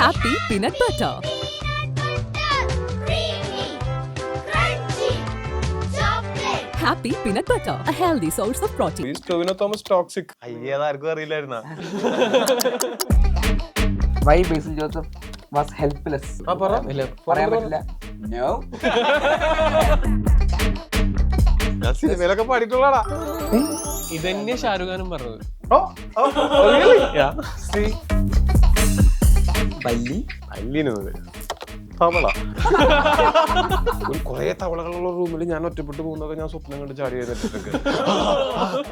Happy peanut butter. Happy peanut butter, a healthy source of protein. Is Tobino Thomas toxic? അയ്യേതാർക്കും അറിയില്ലായിരുന്ന. Why Basil Joseph was helpless? പറയാൻ പറ്റില്ല. No. ഞാൻ സിനിമയിലൊക്കെ പാടിയിട്ടുള്ളതാ. ഇതന്നെ ഷാരൂഖ് ഖാനും പറഞ്ഞത്. തവള. കുറെ തവളകളുള്ള റൂമിൽ ഞാൻ ഒറ്റപ്പെട്ടു പോകുന്നതൊക്കെ ഞാൻ സ്വപ്നം കണ്ട് ചാടി കഴിഞ്ഞിട്ടൊക്കെ.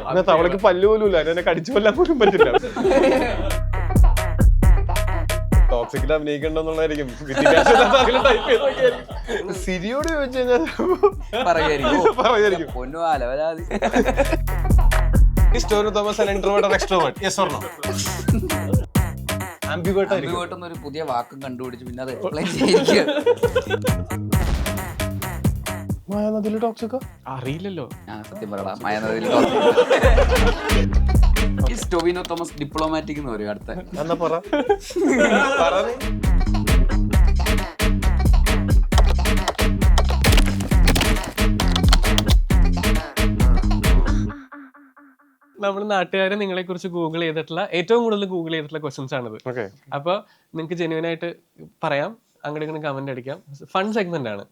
അങ്ങനെ തവളക്ക് പല്ല് പോലും ഇല്ല, എന്നെ കടിച്ചു കൊല്ലാൻ പോലും പറ്റില്ല. ടോക്സിക്കിൽ അഭിനയിക്കണ്ടെന്നുള്ളതായിരിക്കും. സിരിയോട് ചോദിച്ചു കഴിഞ്ഞാൽ പറയായിരിക്കും. Is Tobino Thomas an introvert or extrovert? Yes or no? Ambivert ആയിരിക്കും. ഒരു പുതിയ വാക്കും കണ്ടുപിടിച്ച് പിന്നെ അത് എക്സ്പ്ലെയിൻ ചെയ്യിക്കുക. മായാനദിയില് ടോക്സിക്ക അറിയില്ലല്ലോ. സത്യം പറയടാ, മായാനദിയിൽ ടൊവിനോ തോമസ് ഡിപ്ലോമാറ്റിക് എന്ന് പറയും അടുത്ത. എന്നാ പറ. നമ്മുടെ നാട്ടുകാരെ നിങ്ങളെ കുറിച്ച് ഗൂഗിൾ ചെയ്തിട്ടുള്ള ഏറ്റവും കൂടുതൽ ഗൂഗിൾ ചെയ്തിട്ടുള്ള ക്വസ്റ്റ്യൻസ് ആണിത്. അപ്പൊ നിങ്ങൾക്ക് ജെന്യുവൻ ആയിട്ട് പറയാം, അങ്ങോട്ട് ഇങ്ങനെ കമന്റ് അടിക്കാം. ഫൺ സെഗ്മെന്റ് ആണ്.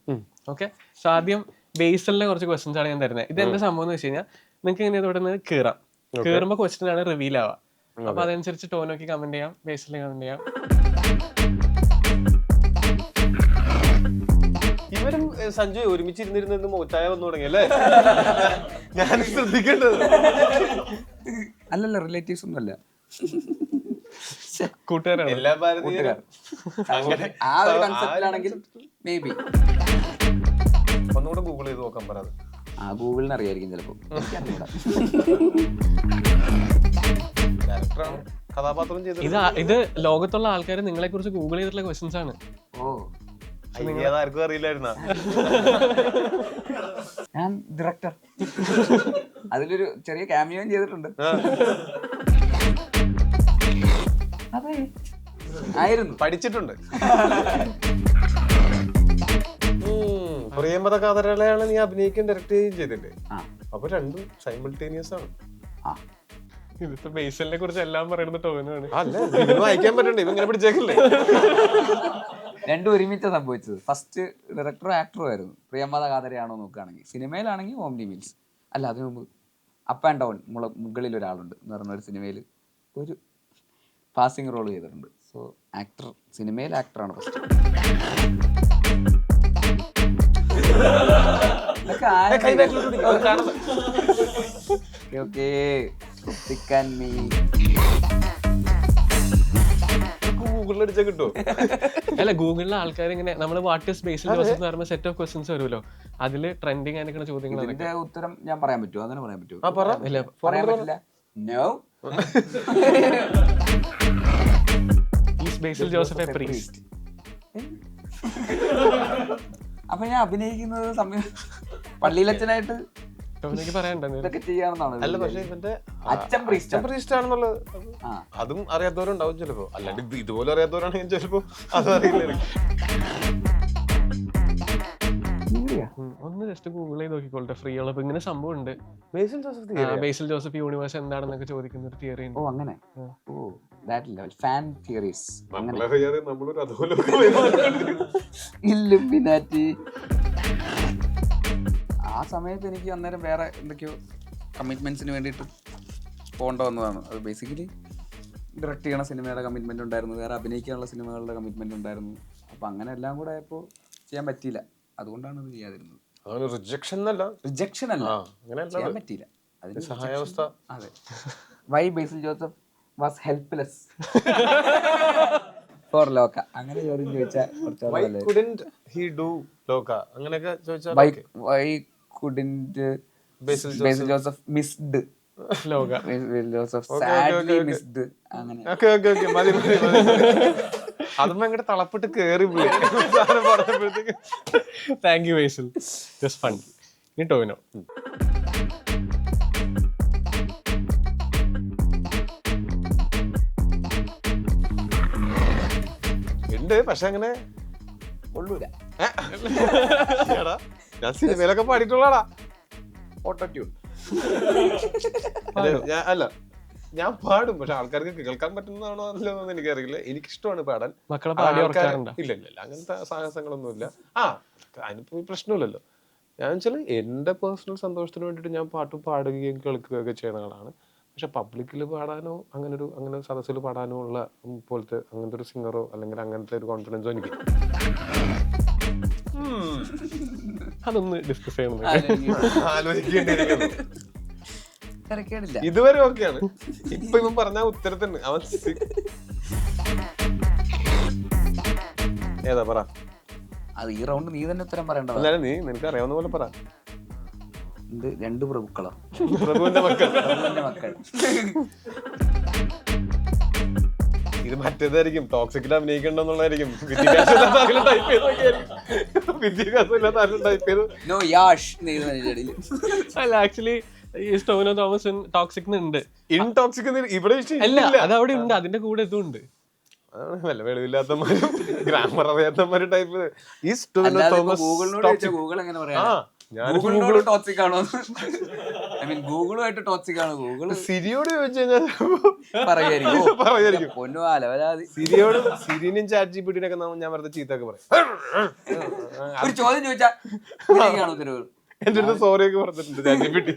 ഓക്കെ, സോ ആദ്യം ബേസലിന്റെ കുറച്ച് ക്വസ്റ്റ്യൻസ് ആണ് ഞാൻ തരുന്നത്. ഇത് എന്താ സംഭവം എന്ന് വെച്ച് കഴിഞ്ഞാൽ നിങ്ങൾക്ക് ഇങ്ങനെ ഇവിടെ നിന്ന് കയറുമ്പോ ക്വസ്റ്റ്യൻ ആണ് റിവീൽ ആവുക. അപ്പൊ അതനുസരിച്ച് ടോനോക്ക് കമന്റ് ചെയ്യാം, ബേസലിന് കമന്റ് ചെയ്യാം. ഇവരും സഞ്ജയ് ഒരുമിച്ചിരുന്നിരുന്ന് മോറ്റായ വന്നു തുടങ്ങിയല്ലേ? ഞാൻ ശ്രദ്ധിക്കേണ്ടത്. അല്ലല്ല, റിലേറ്റീവ്സ് ഒന്നും അല്ല, കൂട്ടുകാരാണ്. എല്ലാ ഭാരതീയരും ആ ഒരു കൺസെപ്റ്റിലാണെങ്കിൽ മേ ബി ഒന്നുകൂടെ ഗൂഗിൾ ചെയ്ത് നോക്കാൻ പറയാം. ആ ഗൂഗിളിന് അറിയായിരിക്കും ചിലപ്പോ. കഥാപാത്രം ചെയ്ത് ഇത് ലോകത്തുള്ള ആൾക്കാർ നിങ്ങളെ കുറിച്ച് ഗൂഗിൾ ചെയ്തിട്ടുള്ള ക്വസ്റ്റ്യൻസ് ആണ്. ഓ, ആർക്കും അറിയില്ലായിരുന്ന. ഞാൻ ഡയറക്ടർ, അതിലൊരു ചെറിയ ക്യാമിയോയും ചെയ്തിട്ടുണ്ട്. അതെ, ആയിരുന്നു, പഠിച്ചിട്ടുണ്ട്. പ്രിയംവദ കാതരളയാണ് നീ അഭിനയിക്കാൻ ഡയറക്ട് ചെയ്യുകയും ചെയ്തില്ലേ? അപ്പൊ രണ്ടും സൈമിൾട്ടേനിയസ് ആണ്. ഇതിപ്പോ ബേസലിനെ കുറിച്ച് എല്ലാം പറയുന്നത് ടോവിനോയാണ്. അല്ല, ഇവന് വായിക്കാൻ പറ്റണ്ടേ? ഇവ ഇങ്ങനെ പിടിച്ചേക്കില്ലേ? രണ്ടും ഒരുമിച്ച് സംഭവിച്ചത്. ഫസ്റ്റ് ഡയറക്ടറും ആക്ടറും ആയിരുന്നു. പ്രിയംവദ കാതരയാണോ നോക്കുകയാണെങ്കിൽ. സിനിമയിലാണെങ്കിൽ ഓംനി മിൽസ്. അല്ല, അതിനു മുമ്പ് അപ്പ് ആൻഡ് ഡൗൺ മുകളിൽ ഒരാളുണ്ട് എന്ന് പറഞ്ഞൊരു സിനിമയിൽ ഒരു പാസിംഗ് റോൾ ചെയ്തിട്ടുണ്ട്. സോ ആക്ടർ, സിനിമയിൽ ആക്ടറാണ് ഫസ്റ്റ്. ഗൂഗിളിലടിച്ചാ കിട്ടുമോ? അല്ല, ഗൂഗിളിലെ ആൾക്കാർ ഇങ്ങനെ നമ്മള് വാട്ട് ഇസ് ബേസിൽ ജോസഫ് എന്ന് പറയുമ്പോൾ സെറ്റ് ഓഫ് ക്വസ്റ്റ്യൻസ് വരുമല്ലോ, അതില് ട്രെൻഡിങ് ആയിരിക്കുന്ന ചോദ്യങ്ങൾ. ഇതിന്റെ ഉത്തരം ഞാൻ പറയാൻ പറ്റുമോ? അങ്ങനെ പറയാൻ പറ്റുമോ? പറയാൻ പറ്റില്ല. No. Is Basil Joseph a priest? അപ്പൊ ഞാൻ അഭിനയിക്കുന്നത് പള്ളിയിലച്ഛനായിട്ട് ഇതൊക്കെ ചെയ്യാണെന്നാണ്. അല്ല, പക്ഷെ ഇവന്റെ അച്ഛൻ പ്രീസ്റ്റ് ആണെന്നുള്ളത് അതും അറിയാത്തവരുണ്ടാവും ചിലപ്പോ. അല്ലാണ്ട് ഇതുപോലെ അറിയാത്തവരാണെങ്കിൽ ചിലപ്പോ അതും അറിയില്ലായിരിക്കും. ഒന്ന് ജസ്റ്റ് ഗൂഗിൾ ചെയ്ത് നോക്കിക്കോട്ടെ, ഫ്രീ ഉള്ളപ്പോ ഇങ്ങനെ സംഭവം ഉണ്ട്. ബേസിൽ ജോസഫ് യൂണിവേഴ്സ് എന്താണെന്നൊക്കെ ചോദിക്കുന്ന ഒരു തിയറി ഉണ്ട്. ഓ, അങ്ങനെ. ഓ, that level fan theories. Illuminati. ആ സമയത്ത് എനിക്ക് അന്നേരം വേറെ എന്തൊക്കെയോ കമ്മിറ്റ്മെന്റ്സിന് വേണ്ടിയിട്ട് പോകേണ്ട വന്നതാണ്. അത് ബേസിക്കലി ഡയറക്റ്റ് ചെയ്യണ സിനിമയുടെ കമ്മിറ്റ്മെന്റ് ഉണ്ടായിരുന്നു, വേറെ അഭിനയിക്കാനുള്ള സിനിമകളുടെ കമ്മിറ്റ്മെന്റ് ഉണ്ടായിരുന്നു. അപ്പൊ അങ്ങനെ എല്ലാം കൂടെ ആയപ്പോൾ ചെയ്യാൻ പറ്റിയില്ല. അതുകൊണ്ടാണ് അത് ചെയ്യാതിരുന്നത്. റിജക്ഷൻ അല്ല, ചെയ്യാൻ പറ്റിയില്ല. അതിന് സഹായാവസ്ഥ. അതെ. Why Basil Joseph was helpless for Loka, അങ്ങനെ ചോദ്യം ചോദിച്ചാൽ ബേസിൽ ജോസഫ് മിസ്ഡ് ലോക, ബേസിൽ ജോസഫ് സാഡ്ലി മിസ്ഡ്, അങ്ങനെ. അതും അങ്ങോട്ട് തളപ്പിട്ട് കേറി പോയി പറഞ്ഞപ്പോഴത്തേക്ക്. Thank you Basil, just fun. ഇനി ടോവിനോ. ഉണ്ട്, പക്ഷെ അങ്ങനെ കൊള്ളൂല. എടാ, ഞാൻ സിനിമയിലൊക്കെ പാടിയിട്ടുള്ളടാ. ഓട്ടോട്യൂൺ അല്ല ഞാൻ പാടും, പക്ഷെ ആൾക്കാർക്ക് കേൾക്കാൻ പറ്റുന്നതാണോ അല്ലെന്നൊന്നും എനിക്കറിയില്ല. എനിക്കിഷ്ടമാണ് പാടാൻ. മക്കളെ പാടി ഓർക്കാറുണ്ടോ? ഇല്ല അങ്ങനത്തെ സാഹസങ്ങളൊന്നുമില്ല. അതിനിപ്പോ പ്രശ്നമില്ലല്ലോ. ഞാൻ വെച്ചാൽ എന്റെ പേഴ്സണൽ സന്തോഷത്തിന് വേണ്ടിയിട്ട് ഞാൻ പാട്ട് പാടുകയും കേൾക്കുകയൊക്കെ ചെയ്യുന്ന ആളാണ്. പക്ഷെ പബ്ലിക്കിൽ പാടാനോ അങ്ങനെ സദസ്സിൽ പാടാനോ ഉള്ള പോലത്തെ അങ്ങനത്തെ ഒരു സിംഗറോ അല്ലെങ്കിൽ അങ്ങനത്തെ ഒരു കോൺഫിഡൻസോ എനിക്ക് അതൊന്ന് ഡിസ്കസ് ചെയ്യണം. ആലോചിക്കേണ്ടിയിരിക്കുന്നു. തിരക്കേടില്ല. ഇതുവരെ ഓക്കെയാണ്. ഇപ്പൊ ഇവൻ പറഞ്ഞ ഉത്തരത്തിന് അവൻ ഏതാ പറ. അത് ഈ റൗണ്ട് നീ തന്നെ ഉത്തരം പറയണ്ടോ? എന്നാലും നീ നിനക്ക് അറിയാവുന്ന പോലെ പറ. രണ്ട് പ്രഭുക്കളോ? പ്രഭുവിന്റെ മക്കൾ. മക്കൾ. ഇത് മറ്റേതായിരിക്കും, ടോക്സിക്കിൽ അഭിനയിക്കണ്ടെന്നുള്ളതായിരിക്കും. വിദ്യാഭ്യാസം ടൈപ്പ് ചെയ്ത് നോ യാഷ് അല്ല, ആക്ച്വലി ഈ ടൊവിനോ തോമസ് ടോക്സിക് ഉണ്ട്. ഇൻടോക്സിക് ഇവിടെ അല്ല, അതവിടെ ഉണ്ട്, അതിന്റെ കൂടെ ഇതും ഉണ്ട്. അതാണ് വല്ല വെളിവില്ലാത്തമാരും ഗ്രാമർ അറിയാത്തമാരും ടൈപ്പ്. ഈ ടൊവിനോ തോമസ് ഗൂഗിൾ എങ്ങനെ പറയാ? ഗൂഗിളിനോട് ടോക്സിക് ആണോ? ഐ മീൻ ഗൂഗിളുമായിട്ട് ടോക്സിക് ആണോ? ഗൂഗിൾ സിരിയോട് ചോദിച്ചു കഴിഞ്ഞാൽ പറയായിരിക്കും. പൊന്നു അലവരാതി. സിരിനും ചാറ്റ് ജിപിടിനൊക്കെ ഞാൻ വെറുതെ ചീത്തൊക്കെ പറയും. ഒരു ചോദ്യം ചോദിച്ചാ ഉത്തരവ്. എന്റെ അടുത്ത് സോറി ഒക്കെ പറഞ്ഞിട്ടുണ്ട് ചാറ്റ് ജിപിടി.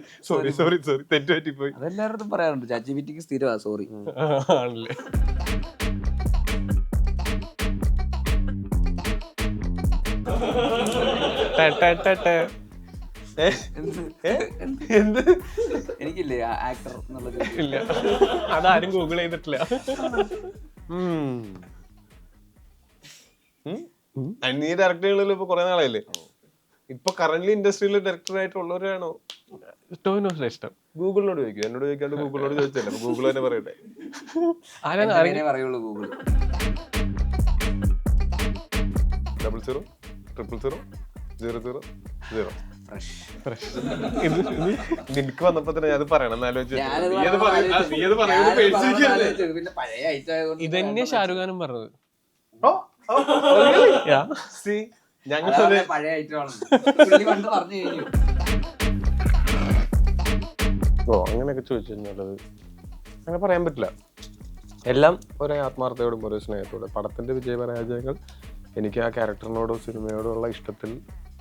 സോറി തെറ്റ് പറ്റിപ്പോയി. അതെല്ലായിടത്തും പറയാറുണ്ട്. ചാറ്റ് ജിപിടിക്ക് സ്ഥിരമാ സോറി. ആണല്ലേ? എന്ത് എനിക്കില്ലേ ആക്ടർ എന്നുള്ളത്? ഇല്ല, അതാരും ഗൂഗിൾ ചെയ്തിട്ടില്ല. നീ ഡയറക്ടറുകളിൽ ഇപ്പൊ കുറെ നാളായില്ലേ? ഇപ്പൊ കറന്റ്ലി ഇൻഡസ്ട്രിയിൽ ഡയറക്ടർ ആയിട്ടുള്ളവരാണോ ടൊവിനോസിനെ ഇഷ്ടം? ഗൂഗിളിനോട് ചോദിക്കും. എന്നോട് ചോദിക്കാണ്ട് ഗൂഗിളിനോട് ചോദിച്ചല്ലേ, ഗൂഗിൾ തന്നെ പറയട്ടെ. പറയുള്ളൂ ഗൂഗിൾ. 000000. നിനക്ക് വന്നപ്പോ തന്നെ ഞാൻ പറയണം എന്നാലോചിച്ചു. ഇതന്നെ ഷാരൂഖ് ഖാനും പറഞ്ഞത്. പഴയ ഐറ്റമാണ്. അങ്ങനെയൊക്കെ ചോദിച്ചു കഴിഞ്ഞാലത് അങ്ങനെ പറയാൻ പറ്റില്ല. എല്ലാം ഒരേ ആത്മാർത്ഥയോടും ഒരേ സ്നേഹത്തോടും. പടത്തിന്റെ വിജയപരാജയങ്ങൾ എനിക്ക് ആ ക്യാരക്ടറിനോടോ സിനിമയോടോ ഉള്ള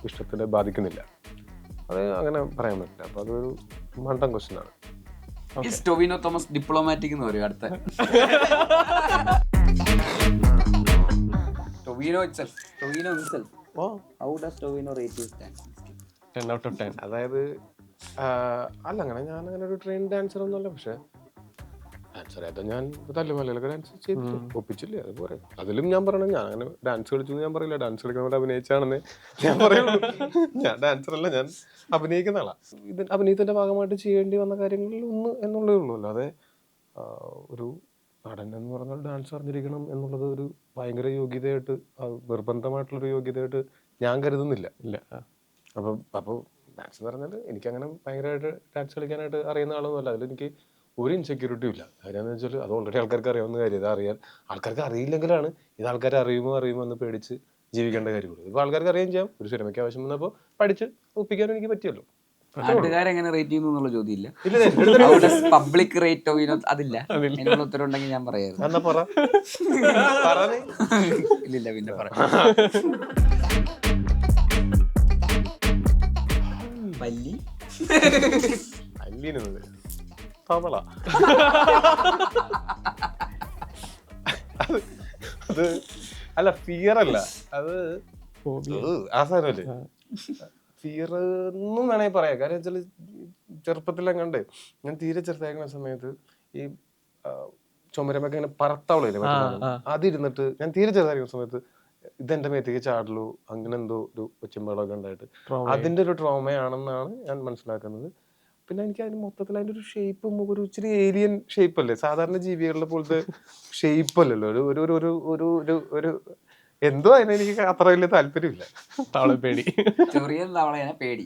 ഇഷ്ടത്തിനെ ബാധിക്കുന്നില്ല. അത് അങ്ങനെ പറയാൻ പറ്റില്ല. അപ്പൊ അതൊരു മണ്ടൻ ക്വസ്റ്റ്യൻ ആണ്. ടൊവിനോ തോമസ് ഡിപ്ലോമാറ്റിക് എന്ന് പറയും. അടുത്ത Tovino himself. How does Tovino rate his dance? 10 out of 10. അതായത് അല്ല, ഞാൻ അങ്ങനെ ഒരു ട്രെയിൻ ഡാൻസർ ഒന്നുമല്ല. പക്ഷെ ഡാൻസർ ആയിട്ട് ഞാൻ തല്ലുമലയിലൊക്കെ ഡാൻസ് ചെയ്തിട്ട് ഒപ്പിച്ചില്ലേ, അത് പോരെ. അതിലും ഞാൻ പറയണം, ഞാൻ അങ്ങനെ ഡാൻസ് കളിച്ചു ഞാൻ പറയില്ല. ഡാൻസ് കളിക്കാൻ അഭിനയിച്ചാണെന്ന് ഞാൻ പറയുള്ളൂ. ഞാൻ ഡാൻസർ അല്ല, ഞാൻ അഭിനയിക്കുന്ന ആളാ. ഇത് അഭിനയത്തിന്റെ ഭാഗമായിട്ട് ചെയ്യേണ്ടി വന്ന കാര്യങ്ങളിൽ ഒന്ന് എന്നുള്ളതേ ഉള്ളൂ. അല്ലാതെ ഒരു നടൻ എന്ന് പറഞ്ഞാൽ ഡാൻസ് അറിഞ്ഞിരിക്കണം എന്നുള്ളത് ഒരു ഭയങ്കര യോഗ്യതയായിട്ട്, നിർബന്ധമായിട്ടുള്ളൊരു യോഗ്യതയായിട്ട് ഞാൻ കരുതുന്നില്ല. ഇല്ല. അപ്പോൾ ഡാൻസ് എന്ന് പറഞ്ഞാൽ എനിക്കങ്ങനെ ഭയങ്കരമായിട്ട് ഡാൻസ് കളിക്കാനായിട്ട് അറിയുന്ന ആളൊന്നുമല്ല. അതിലെനിക്ക് ഒരു ഇൻസെക്യൂരിറ്റിയും ഇല്ല. കാര്യമെന്ന് വെച്ചാൽ അത് ഓൾറെഡി ആൾക്കാർക്ക് അറിയാവുന്ന കാര്യം. ഇത് അറിയാൻ ആൾക്കാർക്ക് അറിയില്ലെങ്കിലാണ് ഇത് ആൾക്കാർ അറിയുമോ എന്ന് പേടിച്ച് ജീവിക്കേണ്ട കാര്യമുള്ളൂ. ഇപ്പോൾ ആൾക്കാർക്ക് അറിയാൻ ചെയ്യാം. ഒരു സിനിമയ്ക്ക് ആവശ്യം വന്നപ്പോൾ പഠിച്ച് ഒപ്പിക്കാനും എനിക്ക് പറ്റിയല്ലോ. നാട്ടുകാരെങ്ങനെ റേറ്റ് ചെയ്യുന്നു എന്നുള്ള ചോദ്യം പബ്ലിക് റേറ്റ് ടൊവിനോ അതില്ല. അതിനുള്ള ഉത്തരം ഉണ്ടെങ്കിൽ ഞാൻ പറയായിരുന്നു. ഇല്ല പിന്നെ പറയാം. അത് അല്ല, ഫിയർ അല്ല, അത് ആ സാധനമല്ലേ. ഫിയർ എന്നും വേണമെങ്കിൽ പറയാം. കാര്യം വെച്ചാൽ ചെറുപ്പത്തിലെങ്ങാണ്ട് ഞാൻ തീരെ ചെറുതായിരിക്കുന്ന സമയത്ത് ഈ ചുമരമൊക്കെ ഇങ്ങനെ പറത്തവളയില്ലേ, അതിരുന്നിട്ട് ഞാൻ തീരെ ചെറുതായിരിക്കുന്ന സമയത്ത് ഇതെന്റെ മേത്തേക്ക് ചാടലു അങ്ങനെ എന്തോ ഒരു ഒച്ചമ്പളൊക്കെ ഉണ്ടായിട്ട് അതിന്റെ ഒരു ട്രോമയാണെന്നാണ് ഞാൻ മനസ്സിലാക്കുന്നത്. പിന്നെ എനിക്ക് അതിന് മൊത്തത്തിൽ അതിന്റെ ഒരു ഷേപ്പും ഒരു ഇച്ചിരി ഏലിയൻ ഷേപ്പ് അല്ലേ, സാധാരണ ജീവികളുടെ പോലത്തെ ഷേപ്പ് അല്ലല്ലോ. ഒരു എന്തോ അതിനെനിക്ക് അത്ര വലിയ താല്പര്യമില്ല. പേടി ചൊറിയൻ പേടി.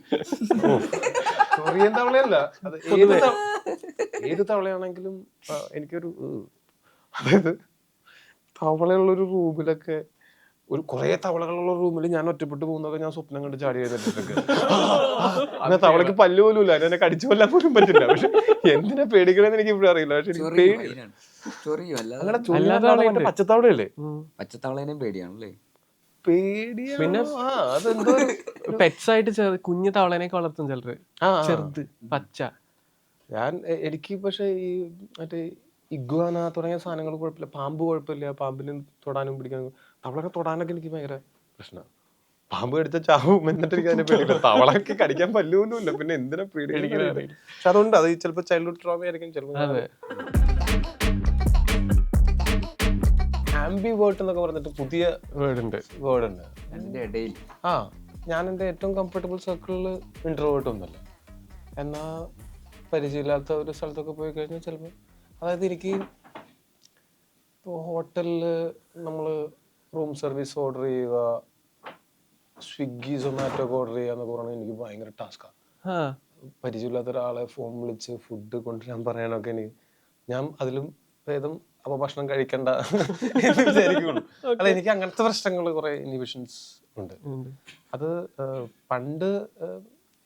ചൊറിയൻ തവളയല്ല, അത് ഏത് തവളയാണെങ്കിലും എനിക്കൊരു, അതായത് തവളയുള്ളൊരു റൂമിലൊക്കെ ഒരു കുറെ തവളകളുള്ള റൂമിൽ ഞാൻ ഒറ്റപ്പെട്ട് പോകുന്നതൊക്കെ ഞാൻ സ്വപ്നം കണ്ട് ചാടി ചെയ്തിട്ടൊക്കെ. അങ്ങനെ തവളക്ക് പല്ല് പോലും ഇല്ല, എന്നെ കടിച്ചു കൊല്ലാൻ പോലും പറ്റില്ല. പക്ഷെ എന്തിനാ പേടിക്കണമെന്ന് എനിക്ക് ഇപ്പോഴും അറിയില്ല. പക്ഷെ എനിക്ക് അങ്ങനെ ചൊറിയാതെ പച്ചത്തവളയല്ലേ, പച്ചത്തവളേനെയും പേടിയാണല്ലേ? പേടിയാ. പിന്നെ അതെന്തോ പെറ്റ്സ് ആയിട്ട് കുഞ്ഞു തവളേനെയൊക്കെ വളർത്തും ചിലര്, ചെറുത് പച്ച. എനിക്ക് പക്ഷെ ഈ മറ്റേ ഇഗ്വാന തുടങ്ങിയ സാധനങ്ങൾ കുഴപ്പമില്ല, പാമ്പ് കുഴപ്പമില്ല, പാമ്പിന് തൊടാനും പിടിക്കാനും. തവളൊക്കെ തൊടാനൊക്കെ എനിക്ക് ഭയങ്കര പ്രശ്നമാണ്. പാമ്പ് കടിച്ച ചാവും, എന്നിട്ട് എനിക്ക് അതിനെ പേടിയില്ല. തവളൊക്കെ കടിക്കാൻ പല്ലുപോലും ഇല്ല, പിന്നെ എന്തിനാ പേടിക്കുന്നത്? പക്ഷെ അതുകൊണ്ട് അത് ചിലപ്പോൾ ചൈൽഡ്ഹുഡ് ട്രോമ ആയിരിക്കും. ചിലപ്പോൾ ആംബിവേർട്ട് എന്നൊക്കെ പറഞ്ഞിട്ട് പുതിയ വേർഡ് ഉണ്ട്. ഞാൻ എൻ്റെ ഏറ്റവും കംഫർട്ടബിൾ സർക്കിളിൽ ഇൻട്രോവേർട്ട് ഒന്നുമല്ല. എന്നാൽ പരിചയമില്ലാത്ത ഒരു സ്ഥലത്തൊക്കെ പോയി കഴിഞ്ഞാൽ ചിലപ്പോൾ, അതായത് എനിക്ക് ഇപ്പോൾ ഹോട്ടലിൽ നമ്മൾ റൂം സർവീസ് ഓർഡർ ചെയ്യുക, സ്വിഗ്ഗി സൊമാറ്റോ ഒക്കെ ഓർഡർ ചെയ്യുക എന്നൊക്കെ പറഞ്ഞാൽ എനിക്ക് ഭയങ്കര ടാസ്ക്കാണ്. പരിചയമില്ലാത്ത ഒരാളെ ഫോൺ വിളിച്ച് ഫുഡ് കൊണ്ടുവരാൻ പറയാനൊക്കെ ഞാൻ അതിലും ഭേദം അപ്പോൾ ഭക്ഷണം കഴിക്കണ്ട എന്ന് വിചാരിക്കുള്ളൂ. അല്ല, എനിക്ക് അങ്ങനത്തെ പ്രശ്നങ്ങൾ കുറെ ഇൻഹിബിഷൻസ് ഉണ്ട്. അത് പണ്ട്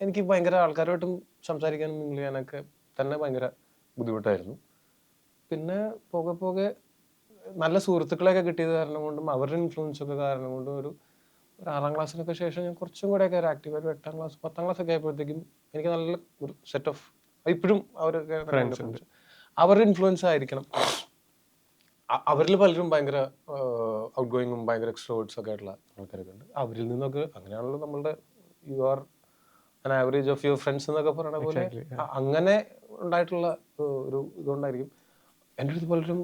എനിക്ക് ഭയങ്കര ആൾക്കാരുമായിട്ടും സംസാരിക്കാനും മിങ്കിൾ ചെയ്യാനൊക്കെ തന്നെ ഭയങ്കര ബുദ്ധിമുട്ടായിരുന്നു. പിന്നെ പോകെ പോകെ നല്ല സുഹൃത്തുക്കളെയൊക്കെ കിട്ടിയത് കാരണം കൊണ്ടും അവരുടെ ഇൻഫ്ലുവൻസ് ഒക്കെ കാരണം കൊണ്ടും ഒരു 6ാം ക്ലാസ്സിനൊക്കെ ശേഷം ഞാൻ കുറച്ചും കൂടെയൊക്കെ ഒരു ആക്റ്റീവ്, ഒരു 8ാം ക്ലാസ് 10ാം ക്ലാസ് ഒക്കെ ആയപ്പോഴത്തേക്കും എനിക്ക് നല്ല ഒരു സെറ്റ് ഓഫ്, ഇപ്പോഴും അവരുടെ ഇൻഫ്ലുവൻസ് ആയിരിക്കണം. അവരിൽ പലരും ഭയങ്കര ഔട്ട് ഗോയിങ്ങും ഭയങ്കര എക്സ്ട്രോവേർട്സ് ഒക്കെ ആയിട്ടുള്ള ആൾക്കാരൊക്കെ ഉണ്ട്. അവരിൽ നിന്നൊക്കെ അങ്ങനെയാണല്ലോ നമ്മളുടെ you are an average of your friends എന്നൊക്കെ പറയുന്ന പോലെ അങ്ങനെ ഉണ്ടായിട്ടുള്ള ഒരു ഇതുകൊണ്ടായിരിക്കും എൻ്റെ അടുത്ത് പലരും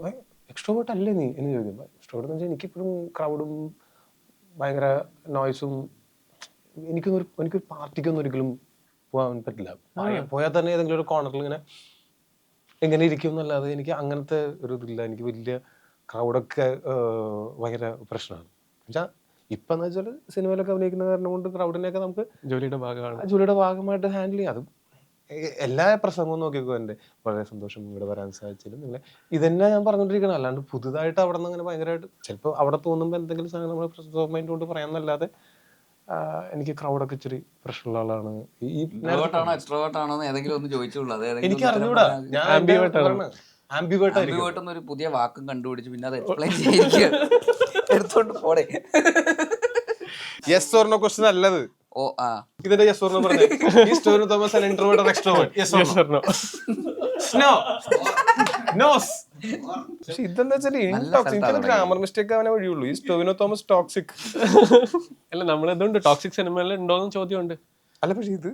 എക്സ്ട്രോവേർട്ട് അല്ലേ നീ എന്ന് ചോദിക്കും. എക്സ്ട്രോവേർട്ട് എന്ന് വെച്ചാൽ എനിക്കിപ്പോഴും ക്രൗഡും ഭയങ്കര നോയ്സും, എനിക്കൊരു പാർട്ടിക്കൊന്നും ഒരിക്കലും പോകാൻ പറ്റില്ല. പോയാൽ തന്നെ ഏതെങ്കിലും ഒരു കോർണറിൽ എങ്ങനെ ഇരിക്കും എന്നല്ലാതെ എനിക്ക് അങ്ങനത്തെ ഒരു ഇതില്ല. എനിക്ക് വലിയ ക്രൗഡൊക്കെ ഭയങ്കര പ്രശ്നമാണ്. എന്നുവെച്ചാൽ ഇപ്പം എന്ന് വെച്ചാൽ സിനിമയിലൊക്കെ അഭിനയിക്കുന്ന കാരണം കൊണ്ട് ക്രൗഡിനെയൊക്കെ നമുക്ക് ജോലിയുടെ ഭാഗമായിട്ട് ഹാൻഡിൽ ചെയ്യാം. അതും എല്ലാ പ്രസംഗവും നോക്കിക്കോ, എൻ്റെ വളരെ സന്തോഷം ഇവിടെ വരാൻ സാധിച്ചാലും നിങ്ങൾ ഇതന്നെ ഞാൻ പറഞ്ഞുകൊണ്ടിരിക്കണം. അല്ലാണ്ട് പുതുതായിട്ട് അവിടെ നിന്ന് അങ്ങനെ ഭയങ്കരമായിട്ട് ചിലപ്പോൾ അവിടെ തോന്നുമ്പോൾ എന്തെങ്കിലും സാധനം നമ്മൾ മൈൻഡ് കൊണ്ട് പറയാമെന്നല്ലാതെ എനിക്ക് ക്രൗഡൊക്കെ ഇച്ചിരി പ്രശ്നമുള്ള ആളാണ്. എനിക്ക് അറിഞ്ഞൂടാ, ഞാൻ ആംബിവേർട്ട് ഒരു പുതിയ വാക്കും കണ്ടുപിടിച്ച് പിന്നെ അത് എക്സ്പ്ലെയിൻ ചെയ്യിക്കുക എടുത്തോണ്ട് പോടെ. യെസ് ഓർ നോ ക്വസ്റ്റ്യൻ അല്ലത്. ഇതിന്റെ യെസ് ഓർ നോ പറഞ്ഞേ. Is Tovino Thomas an introvert or extrovert? Yes or no? No. നോസ്. പക്ഷെ ഇതെന്താ വെച്ചാൽ ഇൻടോക്സിക് ഗ്രാമർ മിസ്റ്റേക്ക് അവനെ വഴിയുള്ളൂ. Is Tovino Thomas toxic? അല്ല, നമ്മളെന്തുകൊണ്ട് ടോക്സിക് സിനിമയിൽ ഉണ്ടോന്നും ചോദ്യമുണ്ട്. അല്ല, പക്ഷെ ഇത്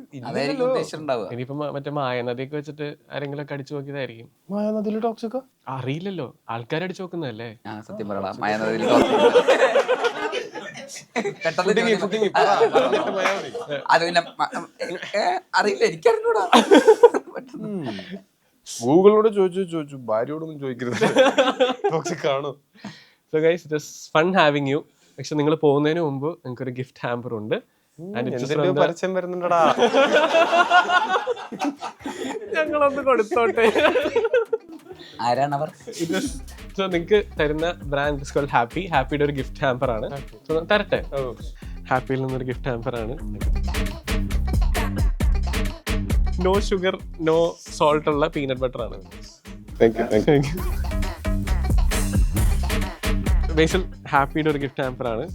ഇനിയിപ്പോ മറ്റേ മായനദിയൊക്കെ വെച്ചിട്ട് ആരെങ്കിലും ഒക്കെ അടിച്ചു നോക്കിയതായിരിക്കും. മായാനദിയിൽ ടോക്സിക് അറിയില്ലല്ലോ, ആൾക്കാർ അടിച്ചു നോക്കുന്നതല്ലേ. സത്യം പറയടാ, മായനദിയിൽ അത് പിന്നെ അറിയില്ല, എനിക്കറിഞ്ഞൂടാ. ഗൂഗിളിനോട് ചോദിച്ചു, ഭാര്യയോടൊന്നും ചോദിക്കരുത് ടോക്സിക് ആണോ. So guys, it is fun having U. പക്ഷെ നിങ്ങൾ പോകുന്നതിന് മുമ്പ് നിങ്ങൾക്ക് ഒരു ഗിഫ്റ്റ് ഹാമ്പർ ഉണ്ട്. പരസ്യം വരുന്നുണ്ടടാ, ഞങ്ങളൊന്ന് കൊടുത്തോട്ടെ. ആരാണവർ? സോ നിങ്ങൾക്ക് തരുന്ന ബ്രാൻഡ് ഇസ് കോൾഡ് ഹാപ്പി. ഹാപ്പിയുടെ ഒരു ഗിഫ്റ്റ് ഹാമ്പർ ആണ്. സോ തരട്ടെ? ഹാപ്പിയിൽ നിന്നൊരു ഗിഫ്റ്റ് ഹാമ്പർ ആണ്. നോ ഷുഗർ നോ സോൾട്ട് ഉള്ള പീനട്ട് ബട്ടർ ആണ്. ബേസിൽ ഹാപ്പിയുടെ ഒരു ഗിഫ്റ്റ് ഹാമ്പർ ആണ്.